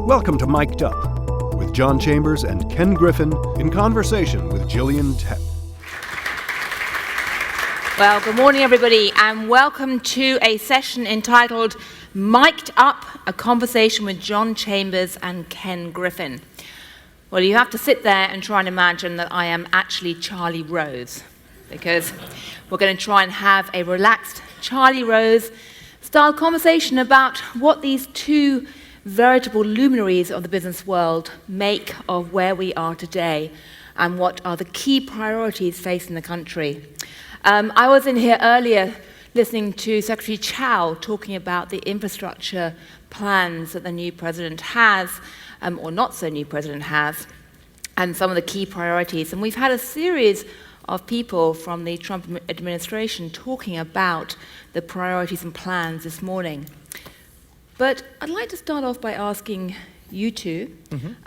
Welcome to Mic'd Up with John Chambers and Ken Griffin in conversation with Gillian Tett. Well, good morning, everybody, and welcome to a session entitled Mic'd Up, a conversation with John Chambers and Ken Griffin. Well, you have to sit there and try and imagine that I am actually Charlie Rose, because we're going to try and have a relaxed Charlie Rose-style conversation about what these two veritable luminaries of the business world make of where we are today and what are the key priorities facing the country. I was in here earlier listening to Secretary Chow talking about the infrastructure plans that the new president has, or not so new president has, and some of the key priorities. And we've had a series of people from the Trump administration talking about the priorities and plans this morning. But I'd like to start off by asking you two,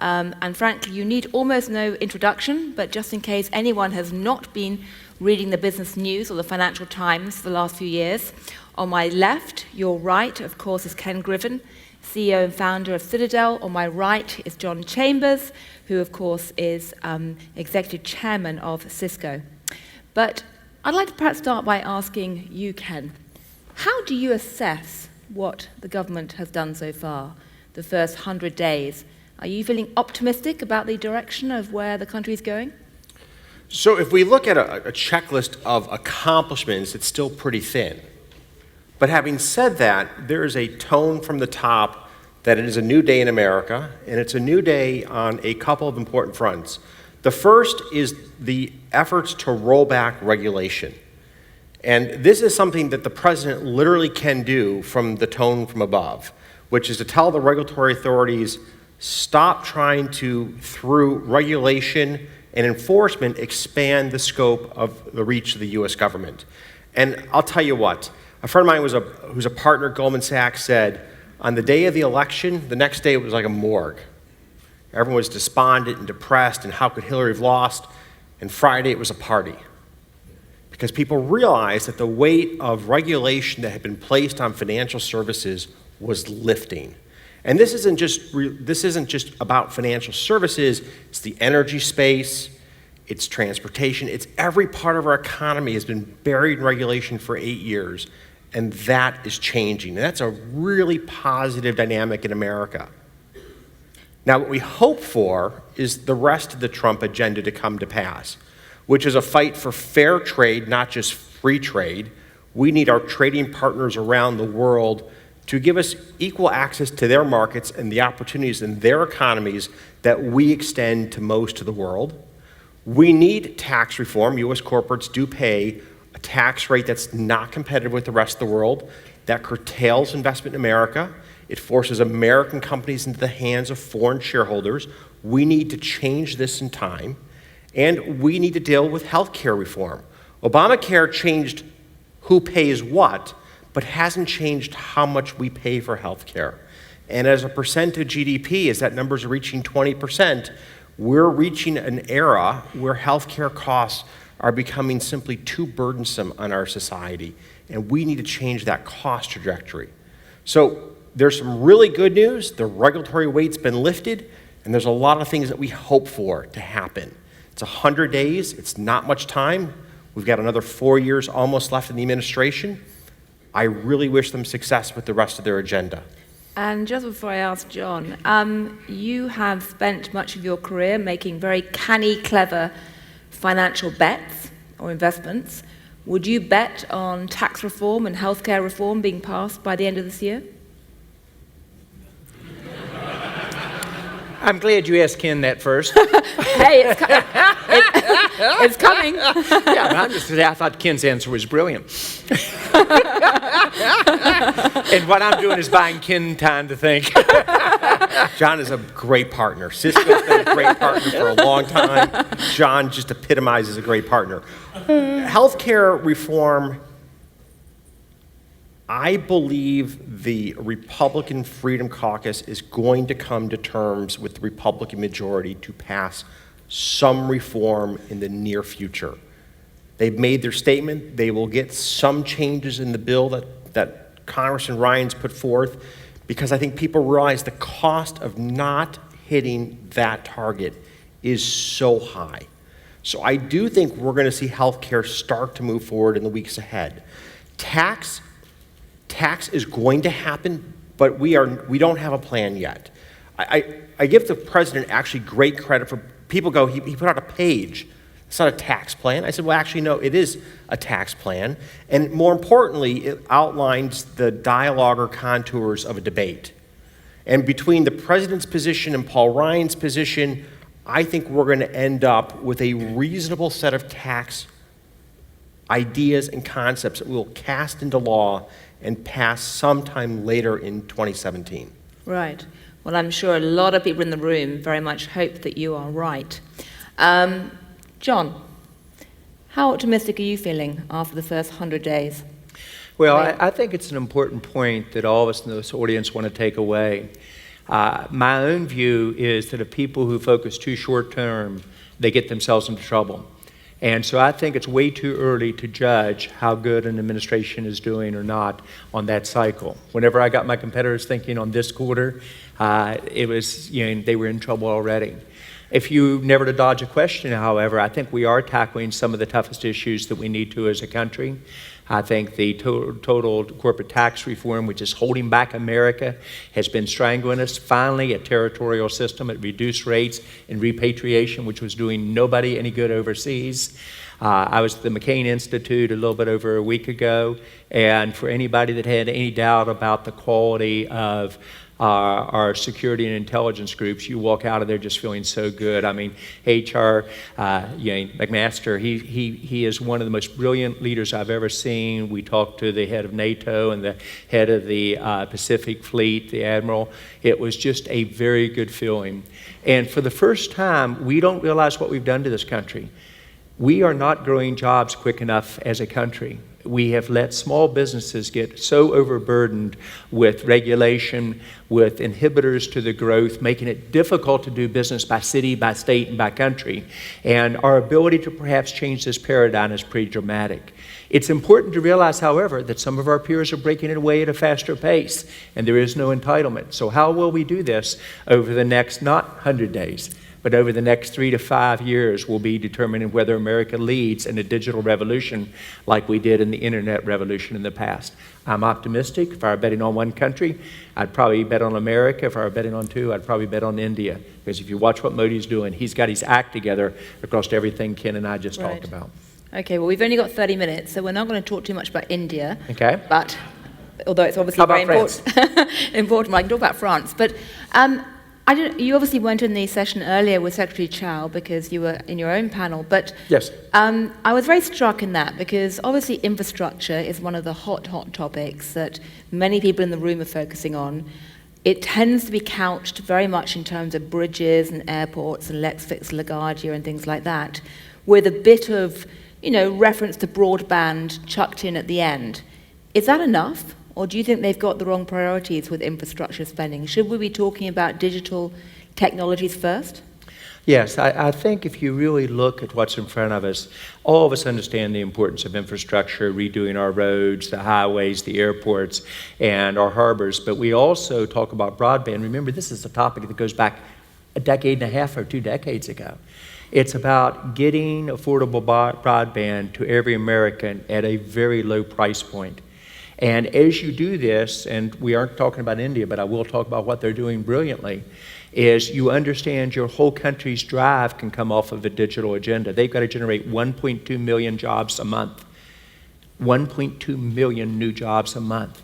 and frankly, you need almost no introduction, but just in case anyone has not been reading the business news or the Financial Times for the last few years, on my left, your right, of course, is Ken Griffin, CEO and founder of Citadel. On my right is John Chambers, who, of course, is executive chairman of Cisco. But I'd like to perhaps start by asking you, Ken, how do you assess what the government has done so far, the first 100 days? Are you feeling optimistic about the direction of where the country is going? So if we look at a checklist of accomplishments, it's still pretty thin. But having said that, there is a tone from the top that it is a new day in America, and it's a new day on a couple of important fronts. The first is the efforts to roll back regulation. And this is something that the president literally can do from the tone from above, which is to tell the regulatory authorities, stop trying to, through regulation and enforcement, expand the scope of the reach of the U.S. government. And I'll tell you what, a friend of mine who's a partner at Goldman Sachs said, on the day of the election, the next day it was like a morgue. Everyone was despondent and depressed, and how could Hillary have lost? And Friday it was a party. Because people realized that the weight of regulation that had been placed on financial services was lifting. And this isn't just about financial services, it's the energy space, it's transportation, it's every part of our economy has been buried in regulation for 8 years, and that is changing. And that's a really positive dynamic in America. Now, what we hope for is the rest of the Trump agenda to come to pass, which is a fight for fair trade, not just free trade. We need our trading partners around the world to give us equal access to their markets and the opportunities in their economies that we extend to most of the world. We need tax reform. U.S. corporates do pay a tax rate that's not competitive with the rest of the world, that curtails investment in America. It forces American companies into the hands of foreign shareholders. We need to change this in time. And we need to deal with health care reform. Obamacare changed who pays what, but hasn't changed how much we pay for health care. And as a percent of GDP, as that number is reaching 20%, we're reaching an era where health care costs are becoming simply too burdensome on our society. And we need to change that cost trajectory. So there's some really good news. The regulatory weight's been lifted, and there's a lot of things that we hope for to happen. It's 100 days. It's not much time. We've got another 4 years almost left in the administration. I really wish them success with the rest of their agenda. And just before I ask John, you have spent much of your career making very canny, clever financial bets or investments. Would you bet on tax reform and healthcare reform being passed by the end of this year? I'm glad you asked Ken that first. Hey, it's coming. Yeah, I thought Ken's answer was brilliant. And what I'm doing is buying Ken time to think. John is a great partner. Cisco's been a great partner for a long time. John just epitomizes a great partner. Healthcare reform, I believe the Republican Freedom Caucus is going to come to terms with the Republican majority to pass some reform in the near future. They've made their statement. They will get some changes in the bill that Congressman Ryan's put forth. because I think people realize the cost of not hitting that target is so high. So I do think we're going to see healthcare start to move forward in the weeks ahead. Tax is going to happen, but we don't have a plan yet. I give the president actually great credit for, people go, he put out a page. It's not a tax plan. I said, well, actually, no, it is a tax plan. And more importantly, it outlines the dialogue or contours of a debate. And between the president's position and Paul Ryan's position, I think we're going to end up with a reasonable set of tax ideas and concepts that we'll cast into law and pass sometime later in 2017. Right. Well, I'm sure a lot of people in the room very much hope that you are right. John, how optimistic are you feeling after the first 100 days? Well, I think it's an important point that all of us in this audience want to take away. My own view is that if people who focus too short term, they get themselves into trouble. And so I think it's way too early to judge how good an administration is doing or not on that cycle. Whenever I got my competitors thinking on this quarter, it was, they were in trouble already. If you never to dodge a question, however, I think we are tackling some of the toughest issues that we need to as a country. I think the total corporate tax reform, which is holding back America, has been strangling us. Finally, a territorial system at reduced rates and repatriation, which was doing nobody any good overseas. I was at the McCain Institute a little bit over a week ago, and for anybody that had any doubt about the quality of our security and intelligence groups, you walk out of there just feeling so good. I mean, H.R. McMaster, he is one of the most brilliant leaders I've ever seen. We talked to the head of NATO and the head of the Pacific Fleet, the Admiral. It was just a very good feeling. And for the first time, we don't realize what we've done to this country. We are not growing jobs quick enough as a country. We have let small businesses get so overburdened with regulation, with inhibitors to the growth, making it difficult to do business by city, by state, and by country. And our ability to perhaps change this paradigm is pretty dramatic. It's important to realize, however, that some of our peers are breaking it away at a faster pace, and there is no entitlement. So how will we do this over the next, not 100 days, but over the next 3 to 5 years will be determining whether America leads in a digital revolution like we did in the internet revolution in the past. I'm optimistic. If I were betting on one country, I'd probably bet on America. If I were betting on two, I'd probably bet on India. Because if you watch what Modi's doing, he's got his act together across everything Ken and I just talked about. Okay, well, we've only got 30 minutes, so we're not going to talk too much about India. Okay. But, although it's obviously very important, I can talk about France. But you obviously weren't in the session earlier with Secretary Chow because you were in your own panel, but yes. I was very struck in that because obviously infrastructure is one of the hot topics that many people in the room are focusing on. It tends to be couched very much in terms of bridges and airports and Let's Fix LaGuardia and things like that, with a bit of, reference to broadband chucked in at the end. Is that enough? Or do you think they've got the wrong priorities with infrastructure spending? Should we be talking about digital technologies first? Yes, I think if you really look at what's in front of us, all of us understand the importance of infrastructure, redoing our roads, the highways, the airports, and our harbors. But we also talk about broadband. Remember, this is a topic that goes back a decade and a half or 2 decades ago. It's about getting affordable broadband to every American at a very low price point. And as you do this, and we aren't talking about India, but I will talk about what they're doing brilliantly, is you understand your whole country's drive can come off of a digital agenda. They've got to generate 1.2 million jobs a month. 1.2 million new jobs a month.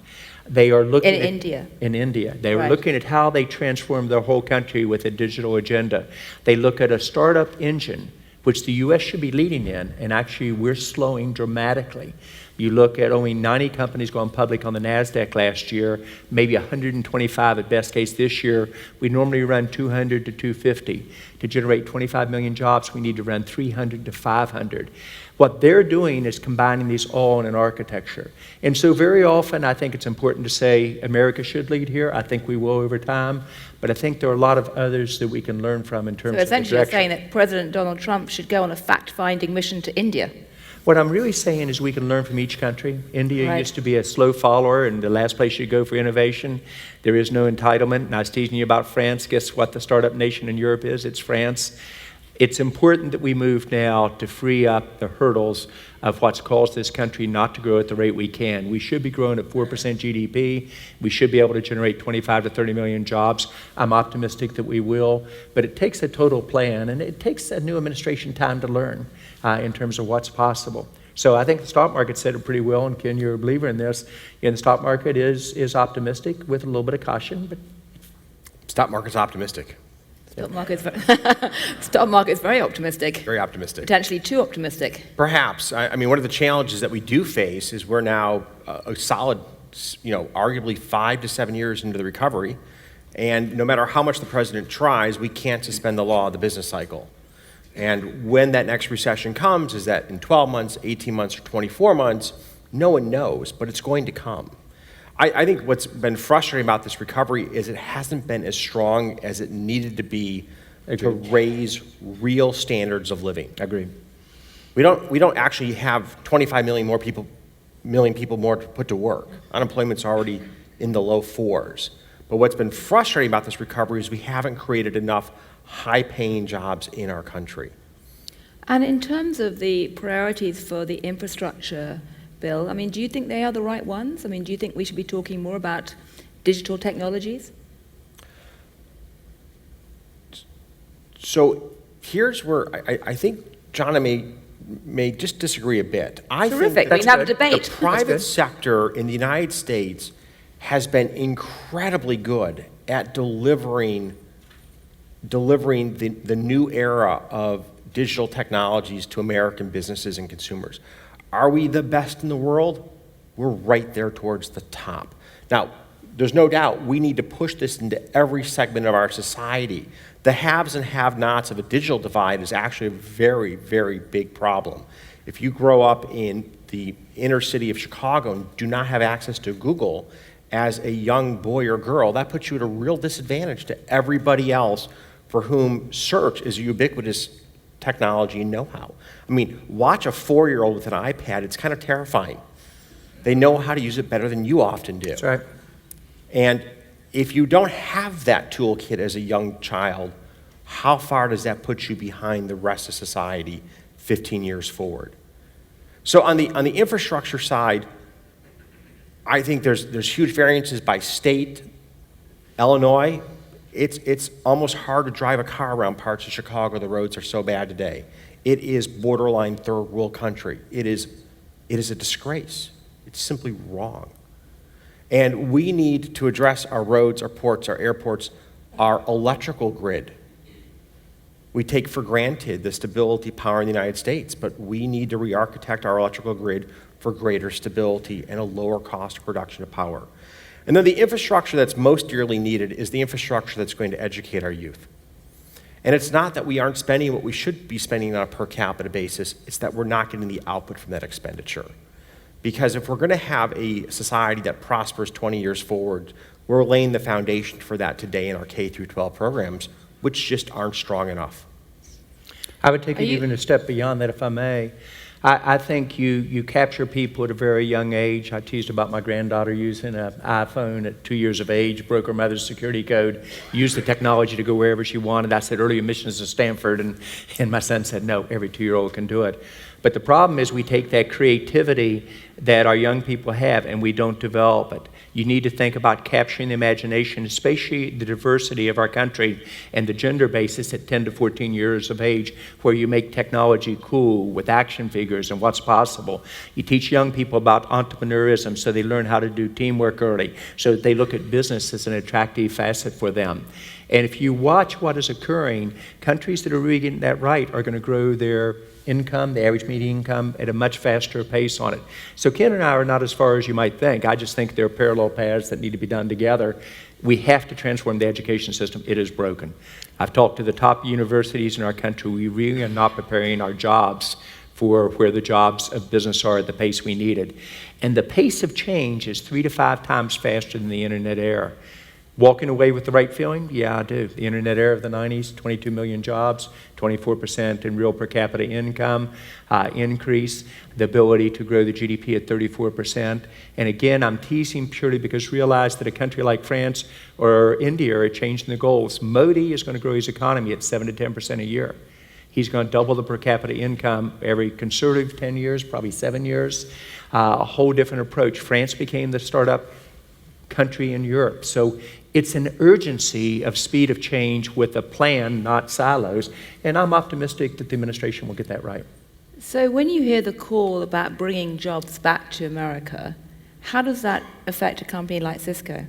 They are looking in India. In India. They are looking at how they transform their whole country with a digital agenda. They look at a startup engine, which the U.S. should be leading in, and actually we're slowing dramatically. You look at only 90 companies going public on the NASDAQ last year, maybe 125 at best case this year. We normally run 200 to 250. To generate 25 million jobs, we need to run 300 to 500. What they're doing is combining these all in an architecture. And so very often, I think it's important to say America should lead here. I think we will over time. But I think there are a lot of others that we can learn from in terms of the direction. So essentially you're saying that President Donald Trump should go on a fact-finding mission to India. What I'm really saying is we can learn from each country. India Right. used to be a slow follower and the last place you go for innovation. There is no entitlement. And I was teasing you about France. Guess what the startup nation in Europe is? It's France. It's important that we move now to free up the hurdles of what's caused this country not to grow at the rate we can. We should be growing at 4% GDP. We should be able to generate 25 to 30 million jobs. I'm optimistic that we will, but it takes a total plan, and it takes a new administration time to learn in terms of what's possible. So I think the stock market said it pretty well, and Ken, you're a believer in this. And the stock market is optimistic with a little bit of caution, but Stock market's optimistic, Stock market's very optimistic. very optimistic. Potentially too optimistic. Perhaps. I mean, one of the challenges that we do face is we're now a solid, arguably 5 to 7 years into the recovery, and no matter how much the president tries, we can't suspend the law of the business cycle. And when that next recession comes, is that in 12 months, 18 months, or 24 months, no one knows, but it's going to come. I think what's been frustrating about this recovery is it hasn't been as strong as it needed to be to raise real standards of living. agreed. We don't actually have 25 million people more to put to work. Unemployment's already in the low 4s. But what's been frustrating about this recovery is we haven't created enough high-paying jobs in our country. And in terms of the priorities for the infrastructure bill, I mean, do you think they are the right ones? I mean, do you think we should be talking more about digital technologies? So here's where I think John and I may just disagree a bit. I Terrific. think We can have a the debate. private sector in the United States has been incredibly good at delivering the new era of digital technologies to American businesses and consumers. Are we the best in the world? We're right there towards the top. Now, there's no doubt we need to push this into every segment of our society. The haves and have-nots of a digital divide is actually a very, very big problem. If you grow up in the inner city of Chicago and do not have access to Google as a young boy or girl, that puts you at a real disadvantage to everybody else for whom search is a ubiquitous technology and know-how. I mean, watch a 4-year-old with an iPad, it's kind of terrifying. They know how to use it better than you often do. That's right. And if you don't have that toolkit as a young child, how far does that put you behind the rest of society 15 years forward? So on the infrastructure side, I think there's huge variances by state. Illinois, it's almost hard to drive a car around parts of Chicago. The roads are so bad today. It is borderline third world country. It is a disgrace. It's simply wrong. And we need to address our roads, our ports, our airports, our electrical grid. We take for granted the stability power in the United States, but we need to re-architect our electrical grid for greater stability and a lower cost of production of power. And then the infrastructure that's most dearly needed is the infrastructure that's going to educate our youth. And it's not that we aren't spending what we should be spending on a per capita basis, it's that we're not getting the output from that expenditure. Because if we're going to have a society that prospers 20 years forward, we're laying the foundation for that today in our K through 12 programs, which just aren't strong enough. I would take it even a step beyond that, if I may. I think you capture people at a very young age. I teased about my granddaughter using an iPhone at 2 years of age, broke her mother's security code, used the technology to go wherever she wanted. I said early admissions to Stanford, and my son said, no, every 2-year-old can do it. But the problem is we take that creativity that our young people have and we don't develop it. You need to think about capturing the imagination, especially the diversity of our country and the gender basis at 10 to 14 years of age, where you make technology cool with action figures and what's possible. You teach young people about entrepreneurism so they learn how to do teamwork early, so that they look at business as an attractive facet for them. And if you watch what is occurring, countries that are really getting that right are going to grow their income, the average median income, at a much faster pace on it. So Ken and I are not as far as you might think. I just think there are parallel paths that need to be done together. We have to transform the education system. It is broken. I've talked to the top universities in our country. We really are not preparing our jobs for where the jobs of business are at the pace we needed. And the pace of change is 3 to 5 times faster than the internet era. Walking away with the right feeling? Yeah, I do. The internet era of the 90s, 22 million jobs, 24% in real per capita income increase, the ability to grow the GDP at 34%. And again, I'm teasing purely because realize that a country like France or India are changing the goals. Modi is going to grow his economy at 7 to 10% a year. He's going to double the per capita income every conservative 10 years, probably 7 years. A whole different approach. France became the startup country in Europe. So it's an urgency of speed of change with a plan, not silos. And I'm optimistic that the administration will get that right. So when you hear the call about bringing jobs back to America, how does that affect a company like Cisco?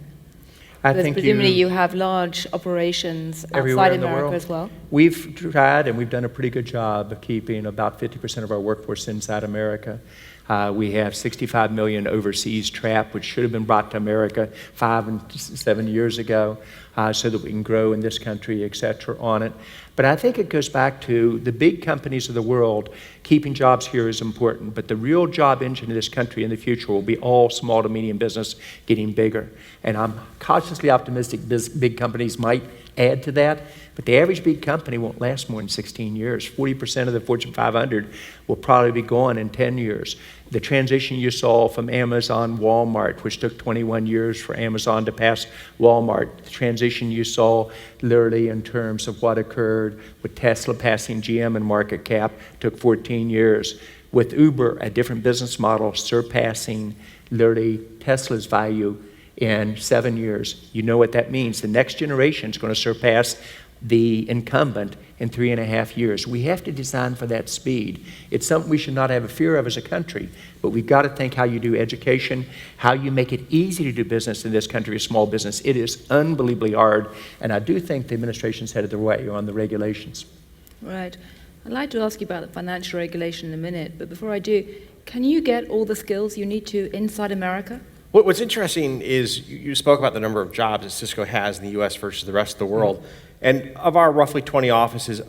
I Because think presumably you have large operations everywhere outside in the America world. as well. We've tried and we've done a pretty good job of keeping about 50% of our workforce inside America. We have 65 million overseas trapped, which should have been brought to America 5 and 7 years ago, so that we can grow in this country, et cetera, on it. But I think it goes back to the big companies of the world. Keeping jobs here is important, but the real job engine of this country in the future will be all small to medium business getting bigger. And I'm cautiously optimistic big companies might add to that, but the average big company won't last more than 16 years. 40% of the Fortune 500 will probably be gone in 10 years. The transition you saw from Amazon, Walmart, which took 21 years for Amazon to pass Walmart, the transition you saw literally in terms of what occurred with Tesla passing GM in market cap took 14 years. With Uber, a different business model surpassing literally Tesla's value in 7 years. You know what that means. The next generation is going to surpass the incumbent in 3.5 years. We have to design for that speed. It's something we should not have a fear of as a country, but we've got to think how you do education, how you make it easy to do business in this country, a small business. It is unbelievably hard, and I do think the administration's headed the way on the regulations. Right. I'd like to ask you about the financial regulation in a minute, but before I do, can you get all the skills you need to inside America? What's interesting is you spoke about the number of jobs that Cisco has in the U.S. versus the rest of the world. And of our roughly 20 offices,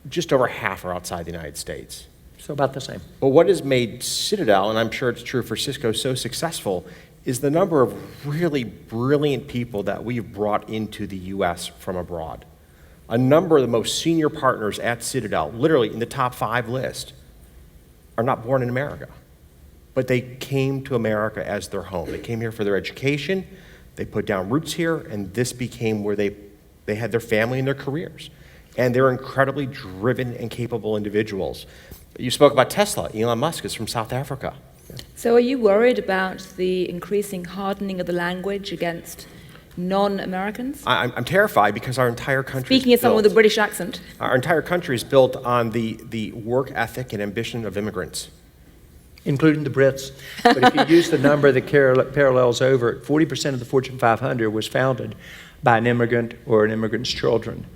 just over half are outside the United States. So about the same. But what has made Citadel, and I'm sure it's true for Cisco, so successful is the number of really brilliant people that we've brought into the U.S. from abroad. A number of the most senior partners at Citadel, literally in the top 5 list, are not born in America. But they came to America as their home. They came here for their education, they put down roots here, and this became where they had their family and their careers. And they're incredibly driven and capable individuals. You spoke about Tesla. Elon Musk is from South Africa. So are you worried about the increasing hardening of the language against non-Americans? I'm terrified because our entire country Speaking as someone with a British accent. Our entire country is built on the work ethic and ambition of immigrants. Including the Brits. But if you use the number that parallels over, 40% of the Fortune 500 was founded by an immigrant or an immigrant's children.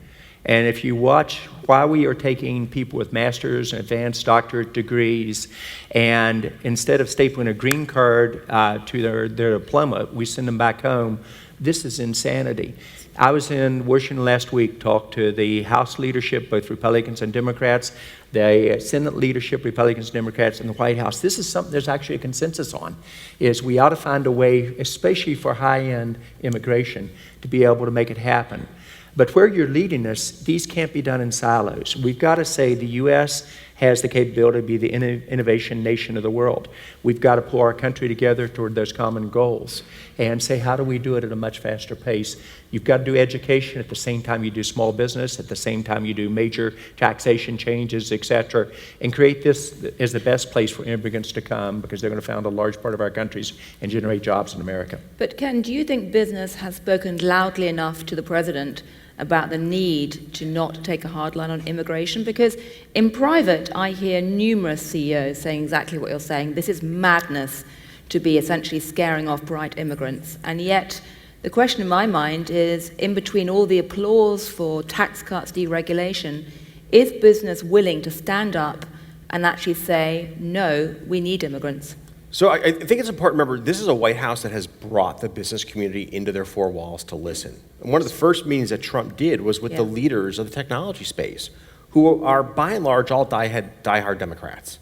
And if you watch why we are taking people with master's and advanced doctorate degrees, and instead of stapling a green card to their diploma, we send them back home, this is insanity. I was in Washington last week, talked to the House leadership, both Republicans and Democrats, the Senate leadership, Republicans and Democrats, and the White House. This is something there's actually a consensus on, is we ought to find a way, especially for high-end immigration, to be able to make it happen. But where you're leading us, these can't be done in silos. We've got to say the U.S. has the capability to be the innovation nation of the world. We've got to pull our country together toward those common goals and say, how do we do it at a much faster pace? You've got to do education at the same time you do small business, at the same time you do major taxation changes, et cetera, and create this as the best place for immigrants to come because they're going to found a large part of our countries and generate jobs in America. But Ken, do you think business has spoken loudly enough to the president about the need to not take a hard line on immigration? Because in private, I hear numerous CEOs saying exactly what you're saying. This is madness to be essentially scaring off bright immigrants. And yet, the question in my mind is, in between all the applause for tax cuts, deregulation, is business willing to stand up and actually say, no, we need immigrants? So I think it's important to remember, this is a White House that has brought the business community into their 4 walls to listen. And one of the first meetings that Trump did was with the leaders of the technology space, who are by and large all diehard Democrats.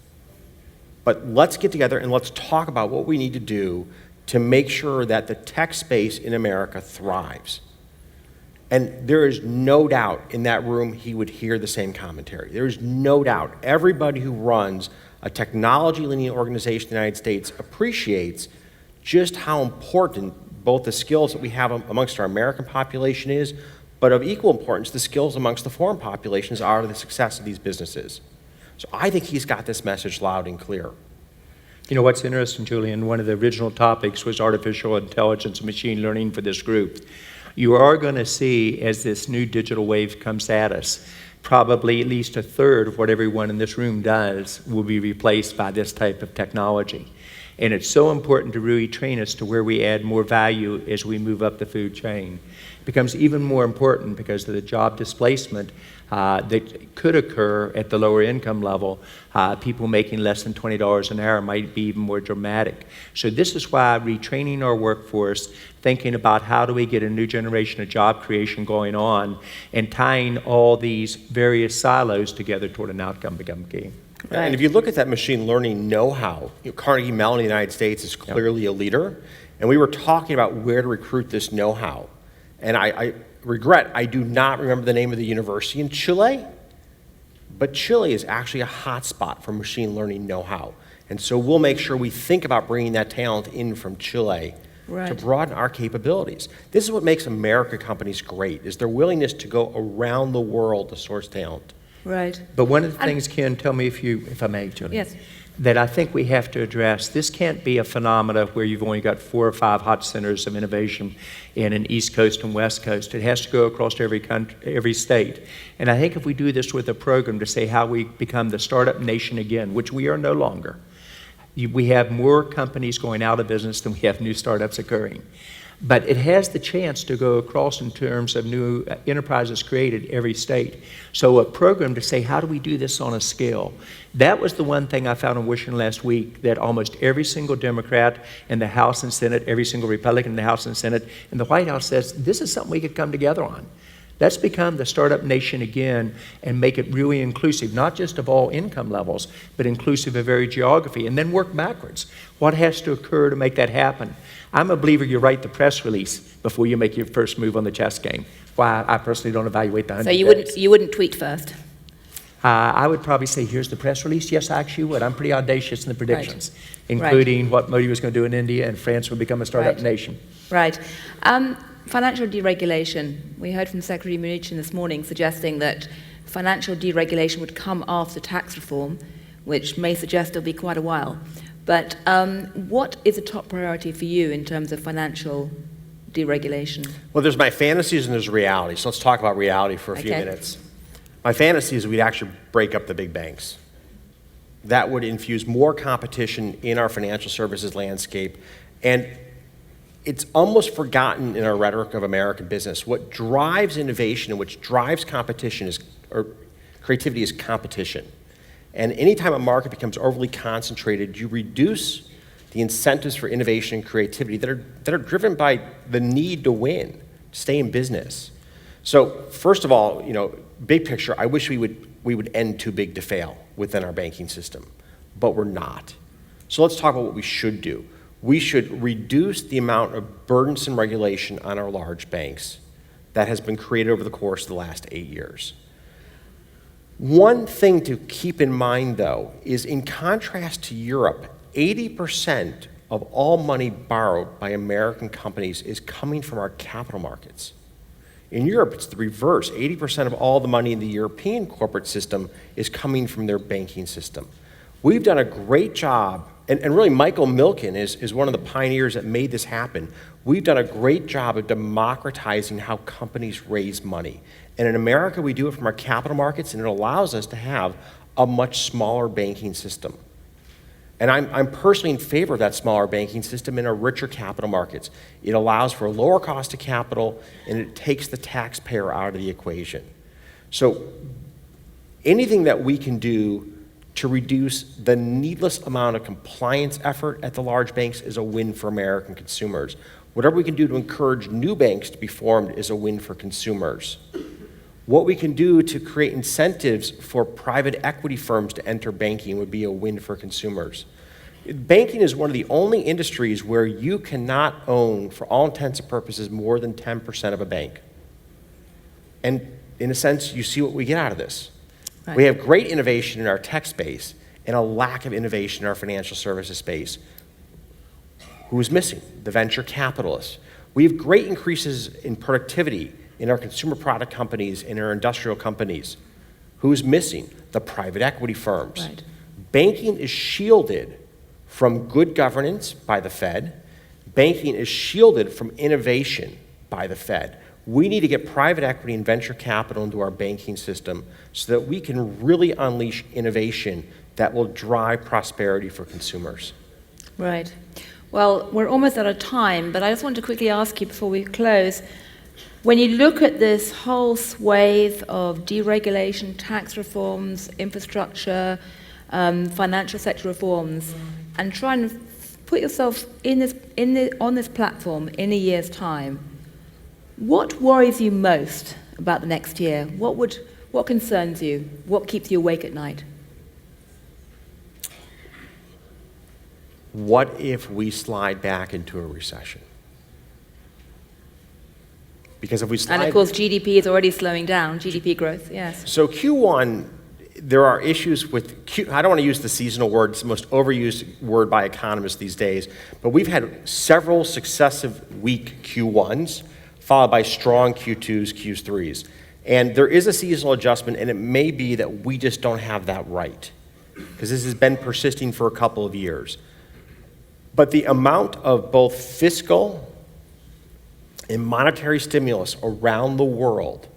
But let's get together and let's talk about what we need to do to make sure that the tech space in America thrives. And there is no doubt in that room he would hear the same commentary. There is no doubt. Everybody who runs a technology-leaning organization in the United States appreciates just how important both the skills that we have amongst our American population is, but of equal importance, the skills amongst the foreign populations are the success of these businesses. So I think he's got this message loud and clear. You know, what's interesting, Julian, one of the original topics was artificial intelligence and machine learning for this group. You are going to see, as this new digital wave comes at us, probably at least a third of what everyone in this room does will be replaced by this type of technology. And it's so important to really train us to where we add more value as we move up the food chain. It becomes even more important because of the job displacement that could occur at the lower income level. People making less than $20 an hour might be even more dramatic. So this is why retraining our workforce, thinking about how do we get a new generation of job creation going on, and tying all these various silos together toward an outcome become key. Right. And if you look at that machine learning know-how, Carnegie Mellon in the United States is clearly a leader. And we were talking about where to recruit this know-how. And I regret, I do not remember the name of the university in Chile, but Chile is actually a hotspot for machine learning know-how. And so we'll make sure we think about bringing that talent in from Chile to broaden our capabilities. This is what makes American companies great, is their willingness to go around the world to source talent. Right. But one of the things, Ken, tell me if I may, Julie. Yes. That I think we have to address. This can't be a phenomena where you've only got 4 or 5 hot centers of innovation in an East Coast and West Coast. It has to go across every country, every state. And I think if we do this with a program to say how we become the startup nation again, which we are no longer, we have more companies going out of business than we have new startups occurring. But it has the chance to go across in terms of new enterprises created every state. So a program to say, how do we do this on a scale? That was the one thing I found in Washington last week, that almost every single Democrat in the House and Senate, every single Republican in the House and Senate, and the White House says, this is something we could come together on. Let's become the startup nation again and make it really inclusive, not just of all income levels, but inclusive of every geography, and then work backwards. What has to occur to make that happen? I'm a believer you write the press release before you make your first move on the chess game. Why I personally don't evaluate the 100 So days. you wouldn't tweet first? I would probably say, here's the press release. Yes, I actually would. I'm pretty audacious in the predictions, including what Modi was going to do in India, and France would become a startup nation. Right. Financial deregulation. We heard from Secretary Mnuchin this morning suggesting that financial deregulation would come after tax reform, which may suggest it'll be quite a while. But what is a top priority for you in terms of financial deregulation? Well, there's my fantasies and there's reality. So let's talk about reality for a few minutes. My fantasy is we'd actually break up the big banks. That would infuse more competition in our financial services landscape. And it's almost forgotten in our rhetoric of American business. What drives innovation and which drives competition or creativity is competition. And anytime a market becomes overly concentrated, you reduce the incentives for innovation and creativity that are driven by the need to win, to stay in business. So first of all, big picture, I wish we would end too big to fail within our banking system, but we're not. So let's talk about what we should do. We should reduce the amount of burdensome regulation on our large banks that has been created over the course of the last 8 years. One thing to keep in mind, though, is in contrast to Europe, 80% of all money borrowed by American companies is coming from our capital markets. In Europe, it's the reverse. 80% of all the money in the European corporate system is coming from their banking system. We've done a great job, and really Michael Milken is one of the pioneers that made this happen. We've done a great job of democratizing how companies raise money. And in America, we do it from our capital markets, and it allows us to have a much smaller banking system. And I'm personally in favor of that smaller banking system in a richer capital markets. It allows for a lower cost of capital, and it takes the taxpayer out of the equation. So anything that we can do to reduce the needless amount of compliance effort at the large banks is a win for American consumers. Whatever we can do to encourage new banks to be formed is a win for consumers. What we can do to create incentives for private equity firms to enter banking would be a win for consumers. Banking is one of the only industries where you cannot own, for all intents and purposes, more than 10% of a bank. And in a sense, you see what we get out of this. Right. We have great innovation in our tech space and a lack of innovation in our financial services space. Who is missing? The venture capitalists. We have great increases in productivity in our consumer product companies and our industrial companies. Who's missing? The private equity firms. Right. Banking is shielded from good governance by the Fed. Banking is shielded from innovation by the Fed. We need to get private equity and venture capital into our banking system so that we can really unleash innovation that will drive prosperity for consumers. Right. Well, we're almost out of time, but I just want to quickly ask you before we close, when you look at this whole swathe of deregulation, tax reforms, infrastructure, financial sector reforms, and try and put yourself on this platform in a year's time, what worries you most about the next year? What concerns you? What keeps you awake at night? What if we slide back into a recession? Because if we slide... And of course, GDP is already slowing down, GDP growth, yes. So Q1, there are issues with... I don't want to use the seasonal word, it's the most overused word by economists these days, but we've had several successive weak Q1s, followed by strong Q2s, Q3s. And there is a seasonal adjustment, and it may be that we just don't have that right, because this has been persisting for a couple of years. But the amount of both fiscal and monetary stimulus around the world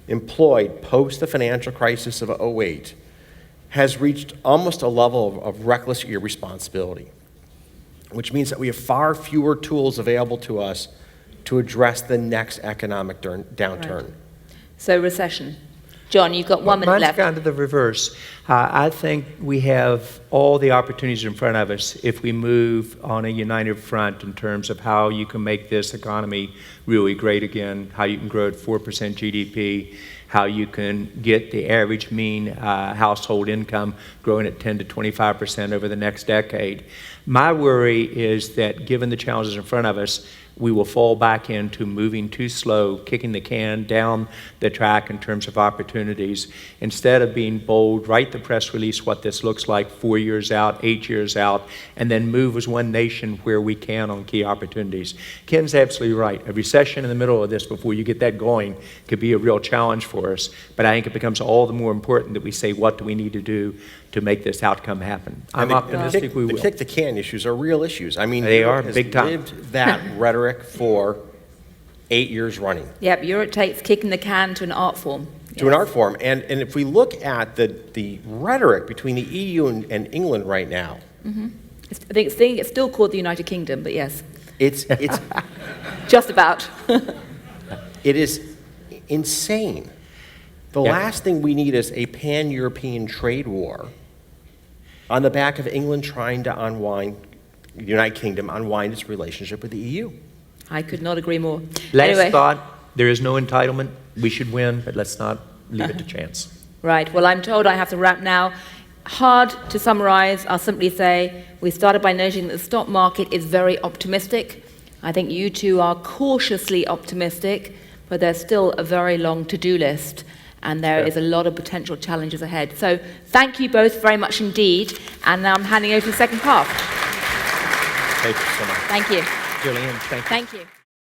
employed post the financial crisis of 2008 has reached almost a level of reckless irresponsibility, which means that we have far fewer tools available to us to address the next economic downturn. Right. So recession. John, you've got 1 minute Mine's left. kind of the reverse. I think we have all the opportunities in front of us if we move on a united front in terms of how you can make this economy really great again, how you can grow at 4% GDP, how you can get the average mean household income growing at 10 to 25% over the next decade. My worry is that given the challenges in front of us, we will fall back into moving too slow, kicking the can down the track in terms of opportunities. Instead of being bold, write the press release what this looks like 4 years out, 8 years out, and then move as one nation where we can on key opportunities. Ken's absolutely right. A recession in the middle of this before you get that going could be a real challenge for us. But I think it becomes all the more important that we say, what do we need to do to make this outcome happen? I'm optimistic we will. The kick the can issues are real issues. I mean, They are, Europe has big time. lived that rhetoric for 8 years running. Yep, Europe takes kicking the can to an art form. To an art form. And if we look at the rhetoric between the EU and England right now, I think it's still called the United Kingdom, but yes, it's just about. it is insane. The Yeah. last thing we need is a pan-European trade war on the back of England trying to unwind, the United Kingdom unwind its relationship with the EU. I could not agree more. Last Anyway, thought, there is no entitlement. We should win, but let's not leave it to chance. right, well, I'm told I have to wrap now. Hard to summarize, I'll simply say we started by noting that the stock market is very optimistic. I think you two are cautiously optimistic, but there's still a very long to-do list, and there is a lot of potential challenges ahead. So thank you both very much indeed, and now I'm handing over to the second half. Thank you so much. Thank you. Julian, thank you. Thank you.